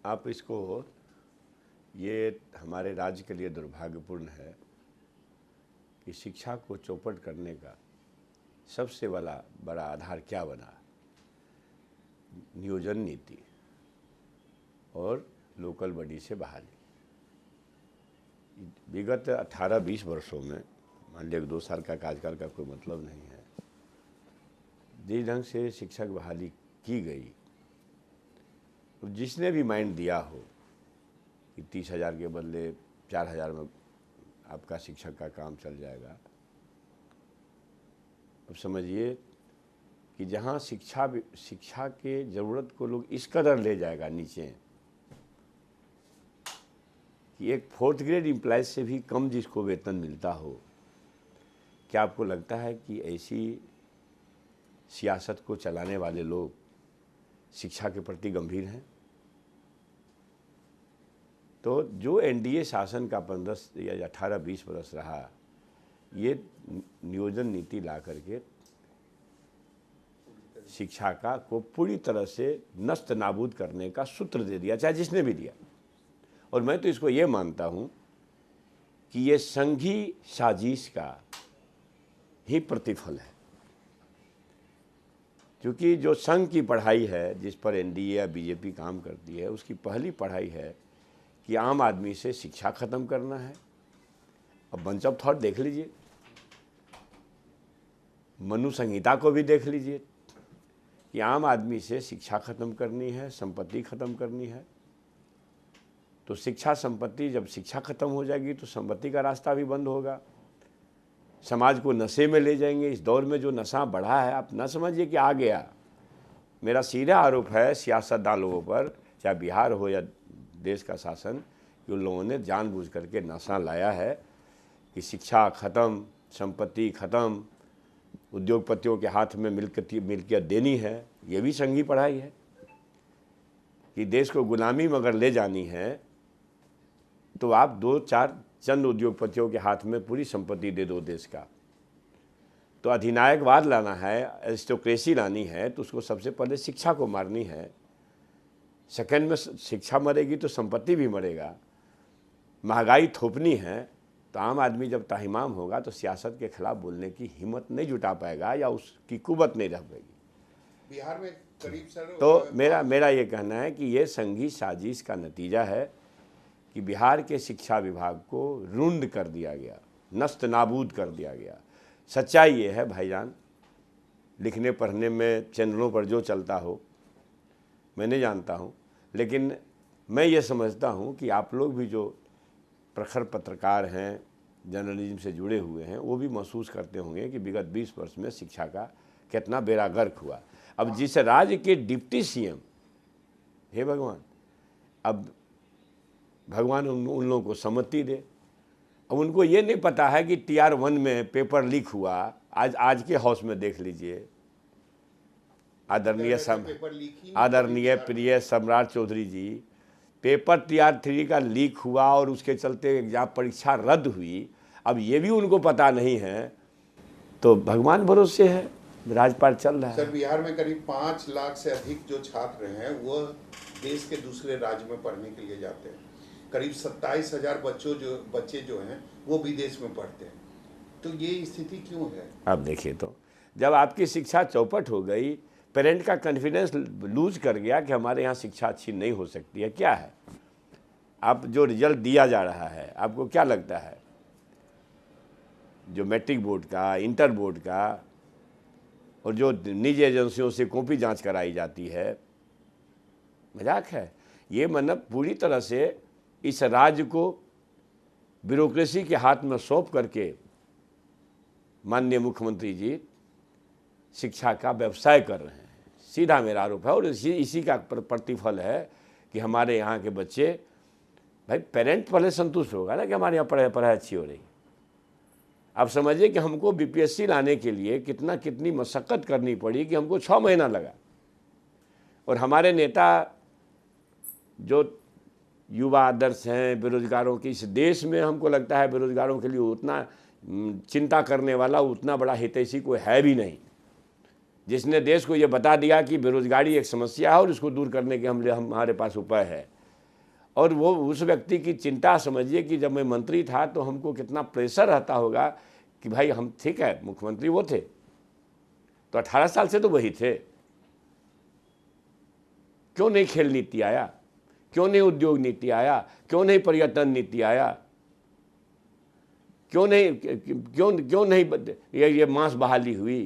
आप इसको, ये हमारे राज्य के लिए दुर्भाग्यपूर्ण है कि शिक्षा को चौपट करने का सबसे बड़ा आधार क्या बना? नियोजन नीति और लोकल बॉडी से बहाली। विगत 18-20 वर्षों में, मान लिया 2 साल का कार्यकाल का कोई मतलब नहीं है, जिस ढंग से शिक्षक बहाली की गई, तो जिसने भी माइंड दिया हो कि 30,000 के बदले 4,000 में आपका शिक्षक का काम चल जाएगा, अब समझिए कि जहाँ शिक्षा के ज़रूरत को लोग इस कदर ले जाएगा नीचे कि एक 4th ग्रेड एम्प्लॉय से भी कम जिसको वेतन मिलता हो, क्या आपको लगता है कि ऐसी सियासत को चलाने वाले लोग शिक्षा के प्रति गंभीर हैं? तो जो एनडीए शासन का 15 या 18-20 वर्ष रहा, ये नियोजन नीति ला करके शिक्षा को पूरी तरह से नष्ट नाबूद करने का सूत्र दे दिया, चाहे जिसने भी दिया। और मैं तो इसको ये मानता हूँ कि ये संघी साजिश का ही प्रतिफल है, क्योंकि जो संघ की पढ़ाई है जिस पर एनडीए या बीजेपी काम करती है, उसकी पहली पढ़ाई है कि आम आदमी से शिक्षा खत्म करना है। अब बंच ऑफ थॉट देख लीजिए, मनु संहिता को भी देख लीजिए कि आम आदमी से शिक्षा खत्म करनी है, संपत्ति खत्म करनी है। तो शिक्षा संपत्ति, जब शिक्षा खत्म हो जाएगी तो संपत्ति का रास्ता भी बंद होगा, समाज को नशे में ले जाएंगे। इस दौर में जो नशा बढ़ा है, आप न समझिए कि आ गया। मेरा सीधा आरोप है सियासतदान लोगों पर, चाहे बिहार हो या देश का शासन, कि उन लोगों ने जानबूझ करके नशा लाया है कि शिक्षा खत्म, संपत्ति खत्म, उद्योगपतियों के हाथ में मिल्कियत देनी है। ये भी संघी पढ़ाई है कि देश को गुलामी में अगर ले जानी है तो आप 2-4 चंद उद्योगपतियों के हाथ में पूरी संपत्ति दे दो देश का। तो अधिनायकवाद लाना है, एरिस्टोक्रेसी लानी है, तो उसको सबसे पहले शिक्षा को मारनी है। सेकंड में शिक्षा मरेगी तो संपत्ति भी मरेगा। महंगाई थोपनी है तो आम आदमी जब ताहिमाम होगा तो सियासत के खिलाफ बोलने की हिम्मत नहीं जुटा पाएगा या उसकी कुवत नहीं रह पाएगी। बिहार में करीब सर, तो मेरा ये कहना है कि ये संघी साजिश का नतीजा है कि बिहार के शिक्षा विभाग को रुंड कर दिया गया, नष्ट नाबूद कर दिया गया। सच्चाई ये है भाईजान, लिखने पढ़ने में चैनलों पर जो चलता हो मैं नहीं जानता हूँ, लेकिन मैं ये समझता हूँ कि आप लोग भी जो प्रखर पत्रकार हैं, जर्नलिज्म से जुड़े हुए हैं, वो भी महसूस करते होंगे कि विगत 20 वर्ष में शिक्षा का कितना बेड़ा गर्क हुआ। अब जिस राज्य के डिप्टी सीएम, हे भगवान, अब भगवान उन लोगों को सम्मति दे। अब उनको ये नहीं पता है कि TR1 में पेपर लीक हुआ। आज के हाउस में देख लीजिए, आदरणीय प्रिय सम्राट चौधरी जी, पेपर TR3 का लीक हुआ और उसके चलते एग्जाम परीक्षा रद्द हुई। अब ये भी उनको पता नहीं है, तो भगवान भरोसे है, राजपाट चल रहा है। सर, बिहार में करीब 5 लाख से अधिक जो छात्र हैं वो देश के दूसरे राज्य में पढ़ने के लिए जाते हैं। करीब 27,000 बच्चे जो हैं वो विदेश में पढ़ते हैं। तो ये स्थिति क्यों है? अब देखिए, तो जब आपकी शिक्षा चौपट हो गई, पेरेंट का कॉन्फिडेंस लूज कर गया कि हमारे यहाँ शिक्षा अच्छी नहीं हो सकती है। क्या है, आप जो रिजल्ट दिया जा रहा है, आपको क्या लगता है जो मैट्रिक बोर्ड का, इंटर बोर्ड का और जो निजी एजेंसियों से कॉपी जांच कराई जाती है, मजाक है? ये मतलब पूरी तरह से इस राज्य को ब्यूरोक्रेसी के हाथ में सौंप करके माननीय मुख्यमंत्री जी शिक्षा का व्यवसाय कर रहे हैं। सीधा मेरा आरोप है, और इसी का प्रतिफल है कि हमारे यहाँ के बच्चे, भाई पेरेंट पहले संतुष्ट होगा ना कि हमारे यहाँ पढ़ाई अच्छी हो रही। आप समझिए कि हमको बीपीएससी लाने के लिए कितनी मशक्क़त करनी पड़ी, कि हमको 6 महीना लगा। और हमारे नेता जो युवा आदर्श हैं बेरोजगारों की, इस देश में हमको लगता है बेरोजगारों के लिए उतना चिंता करने वाला, उतना बड़ा हितैषी कोई है भी नहीं, जिसने देश को ये बता दिया कि बेरोजगारी एक समस्या है और इसको दूर करने के हमारे पास उपाय है। और वो उस व्यक्ति की चिंता समझिए कि जब मैं मंत्री था तो हमको कितना प्रेशर रहता होगा कि भाई हम ठीक है, मुख्यमंत्री वो थे तो 18 साल से तो वही थे, क्यों नहीं खेल नीति आया, क्यों नहीं उद्योग नीति आया, क्यों नहीं पर्यटन नीति आया, क्यों नहीं ये मांस बहाली हुई।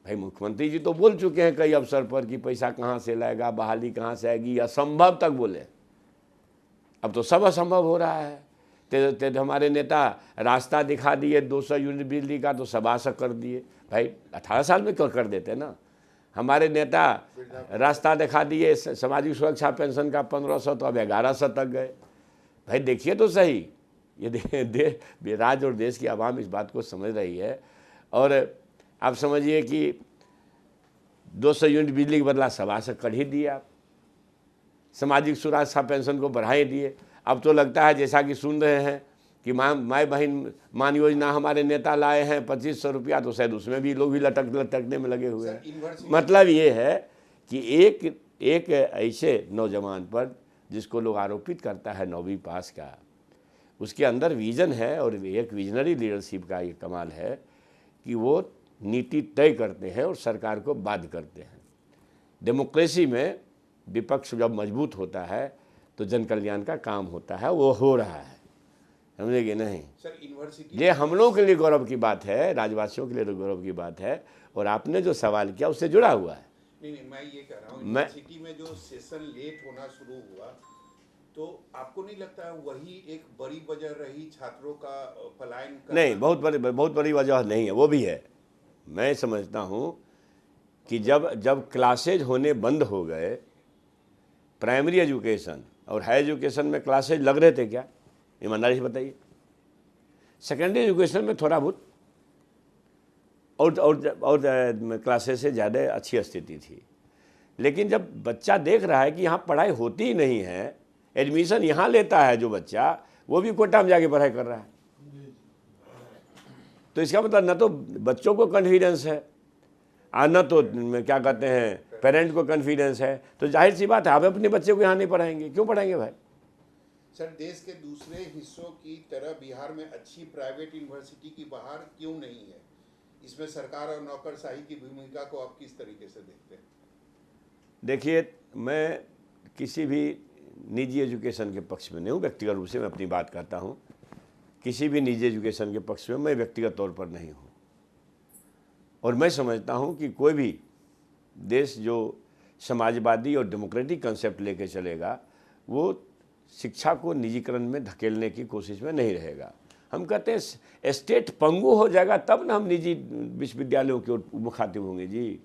भाई मुख्यमंत्री जी तो बोल चुके हैं कई अवसर पर कि पैसा कहाँ से लाएगा, बहाली कहाँ से आएगी, असंभव तक बोले। अब तो सब असंभव हो रहा है। ते हमारे नेता रास्ता दिखा दिए 200 यूनिट बिजली का तो सवा कर दिए। भाई 18 साल में क्यों कर देते ना। हमारे नेता रास्ता दिखा दिए सामाजिक सुरक्षा पेंशन का 1500 तो अब 1100 तक गए। भाई देखिए तो सही, ये राज्य और देश की आवाम इस बात को समझ रही है। और आप समझिए कि 200 यूनिट बिजली के बदला सवा कर ही दिए आप, सामाजिक सुरक्षा पेंशन को बढ़ा ही दिए। अब तो लगता है जैसा कि सुन रहे हैं कि माँ बहन मान योजना हमारे नेता लाए हैं 2500 रुपया, तो शायद उसमें भी लोग भी लटकने में लगे हुए हैं। मतलब ये है कि एक ऐसे नौजवान पर जिसको लोग आरोपित करता है 9वीं पास का, उसके अंदर विजन है और एक विजनरी लीडरशिप का ये कमाल है कि वो नीति तय करते हैं और सरकार को बाध्य करते हैं। डेमोक्रेसी में विपक्ष जब मजबूत होता है तो जन कल्याण का काम होता है, वो हो रहा है, समझे कि नहीं। सर यूनिवर्सिटी ये हम लोगों के लिए गौरव की बात है, राज्यवासियों के लिए तो गौरव की बात है। और आपने जो सवाल किया उससे जुड़ा हुआ है। नहीं मैं ये कह रहा हूँ यूनिवर्सिटी में जो सेशन लेट होना शुरू हुआ, तो आपको नहीं लगता है वही एक बड़ी वजह रही छात्रों का पलायन करना? नहीं, बहुत बड़ी वजह नहीं है, वो भी है। मैं समझता हूँ कि जब क्लासेज होने बंद हो गए, प्राइमरी एजुकेशन और हाई एजुकेशन में क्लासेज लग रहे थे क्या, ईमानदारी से बताइए। सेकेंडरी एजुकेशन में थोड़ा बहुत और क्लासेज से ज़्यादा अच्छी स्थिति थी। लेकिन जब बच्चा देख रहा है कि यहाँ पढ़ाई होती ही नहीं है, एडमिशन यहाँ लेता है जो बच्चा, वो भी कोटा में जाके पढ़ाई कर रहा है, तो इसका मतलब न तो बच्चों को कॉन्फिडेंस है और न तो क्या कहते हैं पेरेंट को कॉन्फिडेंस है। तो जाहिर सी बात है आप अपने बच्चे को यहाँ नहीं पढ़ाएंगे, क्यों पढ़ाएंगे भाई। सर देश के दूसरे हिस्सों की तरह बिहार में अच्छी प्राइवेट यूनिवर्सिटी की बहार क्यों नहीं है? इसमें सरकार और नौकरशाही की भूमिका को आप किस तरीके से देखते हैं? देखिए, मैं किसी भी निजी एजुकेशन के पक्ष में नहीं हूँ, व्यक्तिगत रूप से मैं अपनी बात करता हूँ। किसी भी निजी एजुकेशन के पक्ष में मैं व्यक्तिगत तौर पर नहीं हूँ। और मैं समझता हूँ कि कोई भी देश जो समाजवादी और डेमोक्रेटिक कंसेप्ट लेके चलेगा, वो शिक्षा को निजीकरण में धकेलने की कोशिश में नहीं रहेगा। हम कहते हैं स्टेट पंगु हो जाएगा तब ना हम निजी विश्वविद्यालयों की ओर मुखातिब होंगे जी।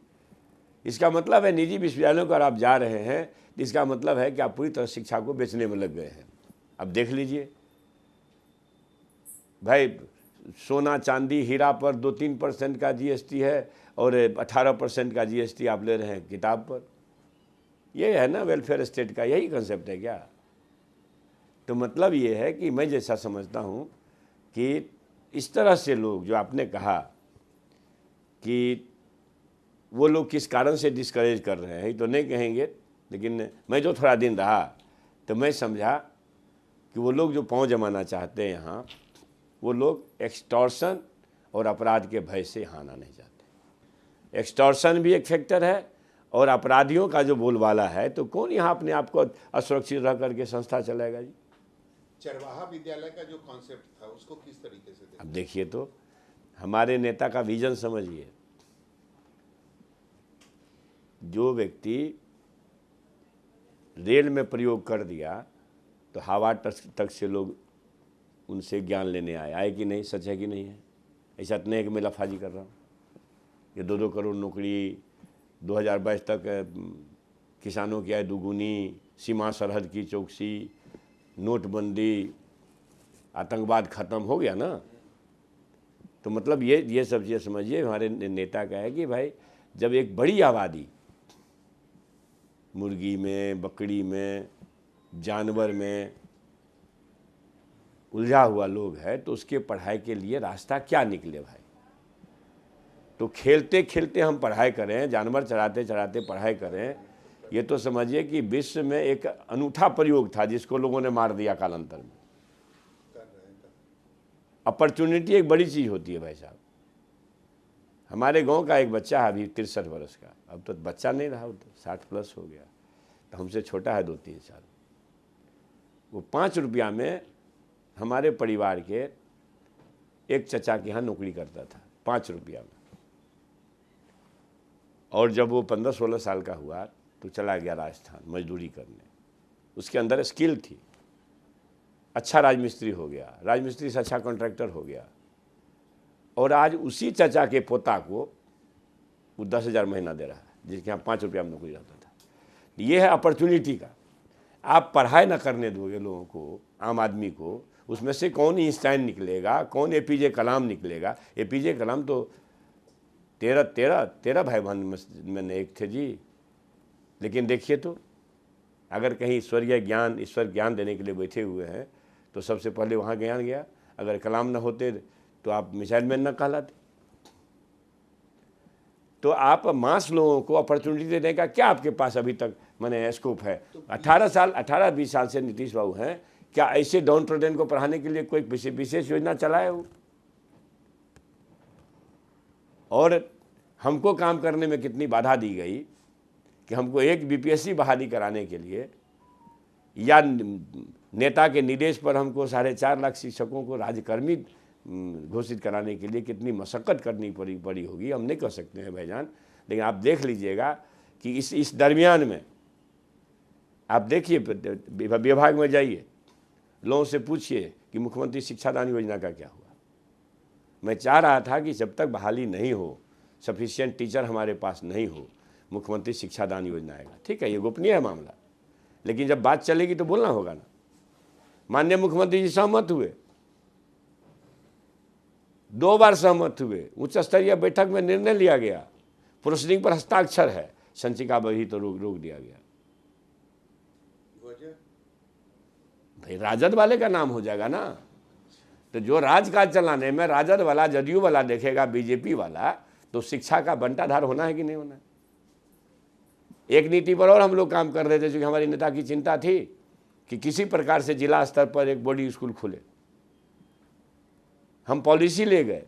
इसका मतलब है निजी विश्वविद्यालयों पर आप जा रहे हैं, इसका मतलब है कि आप पूरी तरह शिक्षा को बेचने में लग गए हैं। अब देख लीजिए भाई, सोना चांदी हीरा पर 2-3% का जीएसटी है और 18% का जीएसटी आप ले रहे हैं किताब पर। ये है ना वेलफेयर स्टेट का, यही कंसेप्ट है क्या। तो मतलब ये है कि मैं जैसा समझता हूँ कि इस तरह से लोग जो आपने कहा कि वो लोग किस कारण से डिस्करेज कर रहे हैं तो नहीं कहेंगे, लेकिन मैं जो थोड़ा दिन रहा तो मैं समझा कि वो लोग जो पाँव जमाना चाहते हैं यहाँ, वो लोग एक्सटॉर्शन और अपराध के भय से यहाँ आना नहीं चाहते। एक्सटॉर्शन भी एक फैक्टर है और अपराधियों का जो बोलबाला है, तो कौन यहाँ अपने आप को असुरक्षित रह करके संस्था चलाएगा जी। चरवाहा विद्यालय का जो कॉन्सेप्ट था उसको किस तरीके से अब देखिए तो हमारे नेता का विजन समझिए। जो व्यक्ति रेल में प्रयोग कर दिया तो हवा तक से लोग उनसे ज्ञान लेने आए कि नहीं, सच है कि नहीं है। ऐसा तो नहीं है कि मैं लफाजी कर रहा हूँ। ये 2-2 करोड़ नौकरी 2022 तक किसानों की आय दुगुनी, सीमा सरहद की चौकसी, नोटबंदी, आतंकवाद खत्म हो गया ना। तो मतलब ये सब चीज़ें समझिए हमारे नेता का है कि भाई जब एक बड़ी आबादी मुर्गी में, बकरी में, जानवर में उलझा हुआ लोग है तो उसके पढ़ाई के लिए रास्ता क्या निकले भाई। तो खेलते खेलते हम पढ़ाई करें, जानवर चराते चराते पढ़ाई करें, ये तो समझिए कि विश्व में एक अनूठा प्रयोग था जिसको लोगों ने मार दिया कालांतर में। अपॉर्चुनिटी एक बड़ी चीज़ होती है भाई साहब। हमारे गांव का एक बच्चा है अभी 63 वर्ष का, अब तो बच्चा नहीं रहा, तो 60 प्लस हो गया, तो हमसे छोटा है 2-3 साल। वो 5 रुपया में हमारे परिवार के एक चचा के यहाँ नौकरी करता था, 5 रुपया में। और जब वो 15-16 साल का हुआ तो चला गया राजस्थान मजदूरी करने। उसके अंदर स्किल थी, अच्छा राजमिस्त्री हो गया, राजमिस्त्री से अच्छा कॉन्ट्रैक्टर हो गया। और आज उसी चचा के पोता को वो 10,000 महीना दे रहा है, जिसके यहाँ 5 रुपया में नौकरी रहता था। ये है अपॉर्चुनिटी का। आप पढ़ाई ना करने दोगे लोगों को, आम आदमी को, उसमें से कौन आइंस्टाइन निकलेगा, कौन एपीजे कलाम निकलेगा। एपीजे कलाम तो 13 भाई बहन में एक थे जी। लेकिन देखिए तो अगर कहीं ईश्वरीय ज्ञान, ईश्वर ज्ञान देने के लिए बैठे हुए हैं तो सबसे पहले वहाँ ज्ञान गया। अगर कलाम न होते तो आप मिसाइल मैन न कहलाते। तो आप मास लोगों को अपॉर्चुनिटी देने का क्या आपके पास अभी तक माने स्कोप है? 18-20 साल से नीतीश बाबू हैं, क्या ऐसे डाउन ट्रोडन को पढ़ाने के लिए कोई विशेष योजना चलाए हो? और हमको काम करने में कितनी बाधा दी गई कि हमको एक बीपीएससी बहाली कराने के लिए या नेता के निर्देश पर हमको 4.5 लाख शिक्षकों को राज्यकर्मी घोषित कराने के लिए कितनी मशक्कत करनी पड़ी होगी, हम नहीं कह सकते हैं भाईजान। लेकिन आप देख लीजिएगा कि इस दरमियान में आप देखिए, विभाग में जाइए, लोगों से पूछिए कि मुख्यमंत्री शिक्षादान योजना का क्या हुआ। मैं चाह रहा था कि जब तक बहाली नहीं हो, सफिशिएंट टीचर हमारे पास नहीं हो, मुख्यमंत्री शिक्षादान योजना आएगा। ठीक है, ये गोपनीय है मामला, लेकिन जब बात चलेगी तो बोलना होगा ना। माननीय मुख्यमंत्री जी सहमत हुए, 2 बार सहमत हुए, उच्च स्तरीय बैठक में निर्णय लिया गया, प्रोसीडिंग पर हस्ताक्षर है, संचिका वही तो रोक दिया गया। भाई राजद वाले का नाम हो जाएगा ना। तो जो राजकाज चलाने में राजद वाला, जदयू वाला देखेगा, बीजेपी वाला, तो शिक्षा का बंटाधार होना है कि नहीं होना है? एक नीति पर और हम लोग काम कर रहे थे, क्योंकि हमारी नेता की चिंता थी कि किसी प्रकार से जिला स्तर पर एक बोर्डिंग स्कूल खुले। हम पॉलिसी ले गए,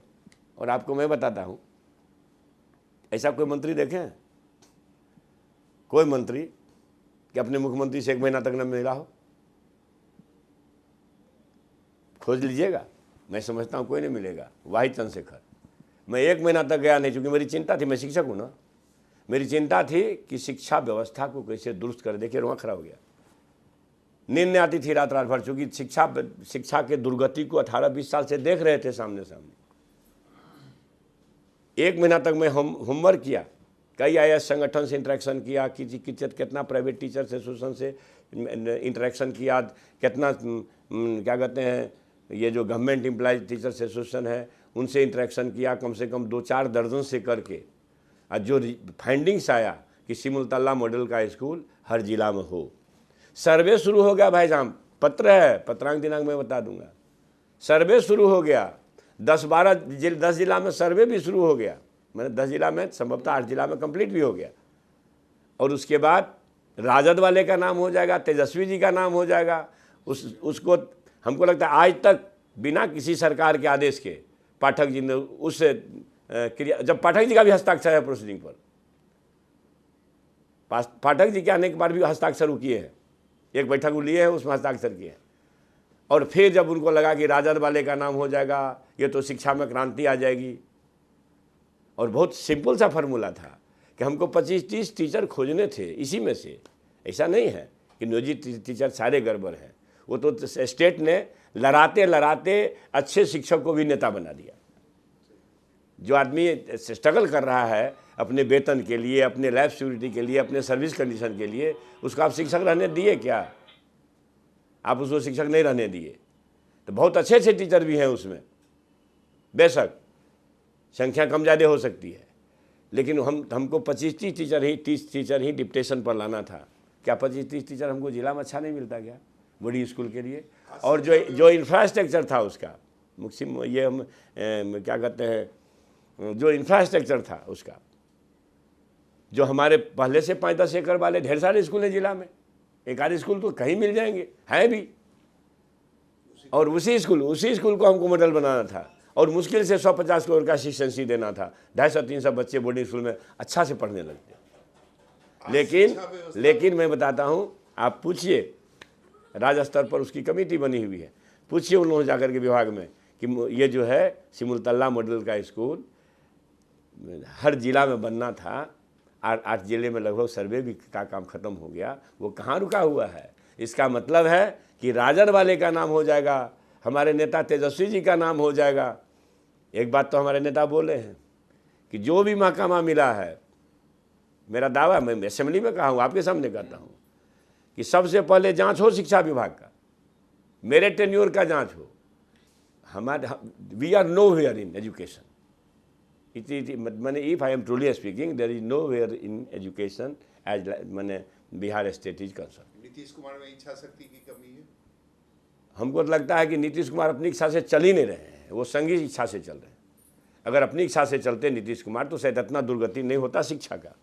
और आपको मैं बताता हूं, ऐसा कोई मंत्री देखें, कोई मंत्री कि अपने मुख्यमंत्री से 1 महीना तक न मिला हो? खोज लीजिएगा, मैं समझता हूं कोई नहीं मिलेगा। वाही चंद्रशेखर, मैं 1 महीना तक गया नहीं, क्योंकि मेरी चिंता थी, मैं शिक्षक हूं ना, मेरी चिंता थी कि शिक्षा व्यवस्था को कैसे दुरुस्त कर। देखिए रोआ खड़ा हो गया, नींद नहीं आती थी रात भर, चूंकि शिक्षा के दुर्गति को 18-20 साल से देख रहे थे सामने। 1 महीना तक मैं होमवर्क किया, कई आईएएस संगठन से इंटरेक्शन किया, कितना प्राइवेट टीचर एसोसिएशन से इंटरेक्शन किया, कितना क्या कहते हैं ये जो गवर्नमेंट एम्प्लॉयज टीचर्स एसोसिएशन है उनसे इंटरेक्शन किया, कम से कम 2-4 दर्जन से करके। और जो फाइंडिंग्स आया कि सिमुलतला मॉडल का स्कूल हर जिला में हो। सर्वे शुरू हो गया भाई साहब, पत्र है, पत्रांक दिनांक मैं बता दूंगा। सर्वे शुरू हो गया, 10 जिला में सर्वे भी शुरू हो गया। मैंने 10 जिला में, संभवतः 8 जिला में कंप्लीट भी हो गया। और उसके बाद राजद वाले का नाम हो जाएगा, तेजस्वी जी का नाम हो जाएगा। उसको हमको लगता है आज तक बिना किसी सरकार के आदेश के पाठक जी ने उस क्रिया, जब पाठक जी का भी हस्ताक्षर है प्रोसीडिंग पर, पाठक जी के आने के बाद भी हस्ताक्षर वो किए हैं, एक बैठक वो लिए हैं, उसमें हस्ताक्षर किए हैं। और फिर जब उनको लगा कि राजद वाले का नाम हो जाएगा, ये तो शिक्षा में क्रांति आ जाएगी। और बहुत सिंपल सा फार्मूला था कि हमको 25-30 टीचर खोजने थे इसी में से। ऐसा नहीं है कि नियोजित टीचर सारे गड़बड़ हैं, वो तो स्टेट ने लड़ाते लड़ाते अच्छे शिक्षक को भी नेता बना दिया। जो आदमी स्ट्रगल कर रहा है अपने वेतन के लिए, अपने लाइफ सिक्योरिटी के लिए, अपने सर्विस कंडीशन के लिए, उसको आप शिक्षक रहने दिए क्या? आप उसको शिक्षक नहीं रहने दिए। तो बहुत अच्छे अच्छे टीचर भी हैं उसमें, बेशक संख्या कम ज़्यादा हो सकती है, लेकिन हमको 25-30 टीचर ही डिप्टेशन पर लाना था। क्या 25-30 टीचर हमको जिला में अच्छा नहीं मिलता क्या बड़ी स्कूल के लिए? और जो इंफ्रास्ट्रक्चर था उसका, ये हम क्या कहते हैं, जो इंफ्रास्ट्रक्चर था उसका, जो हमारे पहले से 5-10 एकड़ वाले ढेर सारे स्कूल हैं जिला में, एक आध स्कूल तो कहीं मिल जाएंगे, हैं भी। और उसी स्कूल को हमको मॉडल बनाना था और मुश्किल से 150 करोड़ का असिस्टेंसी देना था। 250-300 बच्चे बोर्डिंग स्कूल में अच्छा से पढ़ने लगते। लेकिन मैं बताता हूँ, आप पूछिए, राज्य स्तर पर उसकी कमेटी बनी हुई है, पूछिए उन लोगों जाकर के विभाग में कि ये जो है सिमुलतला मॉडल का स्कूल हर जिला में बनना था, 8 जिले में लगभग सर्वे भी का काम खत्म हो गया, वो कहाँ रुका हुआ है। इसका मतलब है कि राजन वाले का नाम हो जाएगा, हमारे नेता तेजस्वी जी का नाम हो जाएगा। एक बात तो हमारे नेता बोले हैं कि जो भी महकमा मिला है, मेरा दावा, मैं असेंबली में कहा हूँ, आपके सामने कहता हूँ कि सबसे पहले जांच हो शिक्षा विभाग का, मेरे टेन्योर का जांच हो। हमारे we are nowhere in education, मैंने if I am truly speaking, there is nowhere in education as मैंने Bihar state is concern. Nitish Kumar में इच्छा शक्ति की कमी है। हमको लगता है कि नीतीश कुमार अपनी इच्छा से चल ही नहीं रहे हैं, वो संघी इच्छा से चल रहे हैं। अगर अपनी इच्छा से चलते नीतीश कुमार तो शायद इतना दुर्गति नहीं होता शिक्षा का।